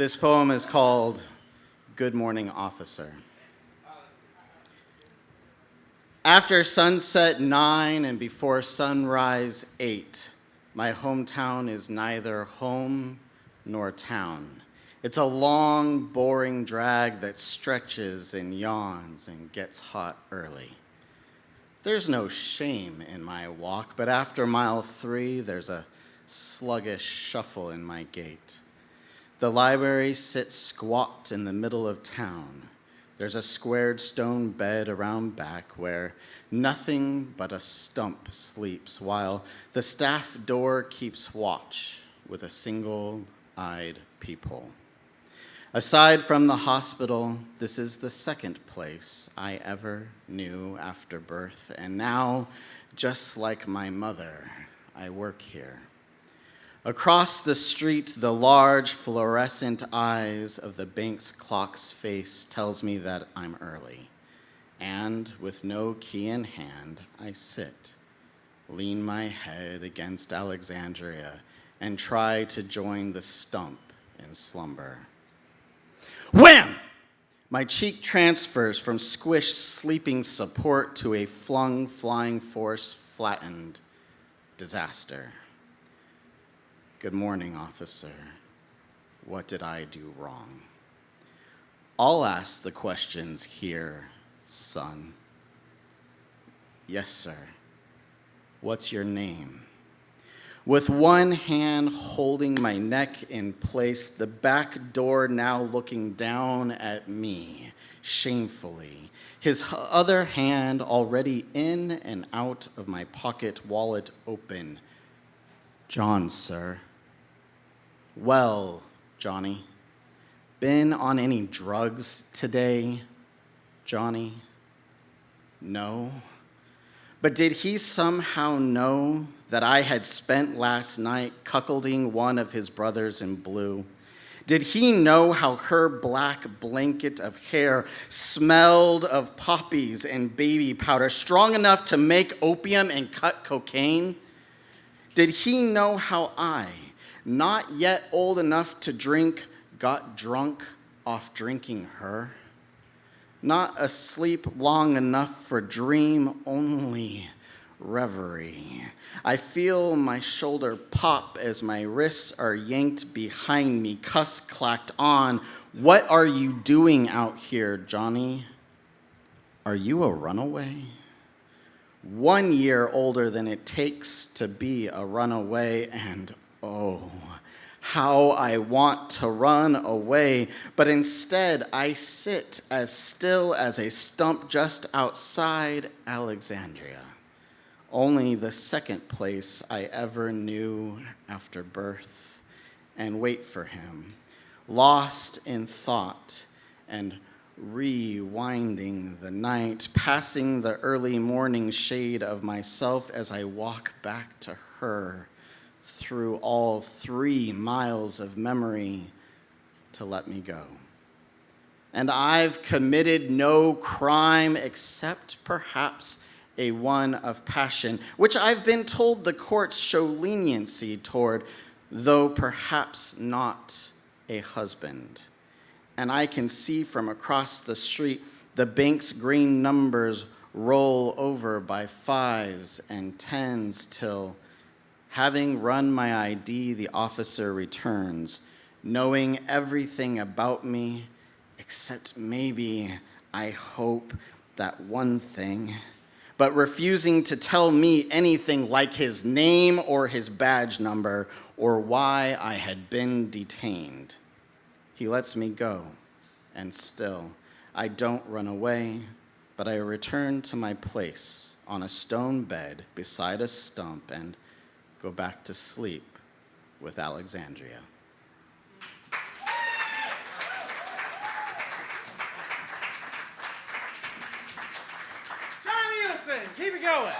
This poem is called Good Morning Officer. After sunset 9 and before sunrise 8, my hometown is neither home nor town. It's a long, boring drag that stretches and yawns and gets hot early. There's no shame in my walk, but after mile 3, there's a sluggish shuffle in my gait. The library sits squat in the middle of town. There's a squared stone bed around back where nothing but a stump sleeps, while the staff door keeps watch with a single-eyed peephole. Aside from the hospital, this is the second place I ever knew after birth, and now, just like my mother, I work here. Across the street, the large fluorescent eyes of the bank's clock's face tells me that I'm early. And with no key in hand, I sit, lean my head against Alexandria, and try to join the stump in slumber. Wham! My cheek transfers from squished sleeping support to a flung flying force flattened disaster. Good morning, officer. What did I do wrong? I'll ask the questions here, son. Yes, sir. What's your name? With one hand holding my neck in place, the back door now looking down at me, shamefully, his other hand already in and out of my pocket wallet open. John, sir. Well, Johnny, been on any drugs today, Johnny? No. But did he somehow know that I had spent last night cuckolding one of his brothers in blue? Did he know how her black blanket of hair smelled of poppies and baby powder, strong enough to make opium and cut cocaine? Did he know how I, not yet old enough to drink, got drunk off drinking her? Not asleep long enough for dream, only reverie. I feel my shoulder pop as my wrists are yanked behind me, cuffs clacked on. What are you doing out here, Johnny? Are you a runaway? 1 year older than it takes to be a runaway, and oh, how I want to run away, but instead I sit as still as a stump just outside Alexandria, only the second place I ever knew after birth, and wait for him, lost in thought and rewinding the night, passing the early morning shade of myself as I walk back to her through all 3 miles of memory to let me go. And I've committed no crime except perhaps a one of passion, which I've been told the courts show leniency toward, though perhaps not a husband. And I can see from across the street the bank's green numbers roll over by 5s and 10s till, having run my ID, the officer returns, knowing everything about me, except maybe, I hope, that one thing, but refusing to tell me anything like his name or his badge number or why I had been detained. He lets me go, and still, I don't run away, but I return to my place on a stone bed beside a stump and go back to sleep with Alexandria. Elison, keep it going.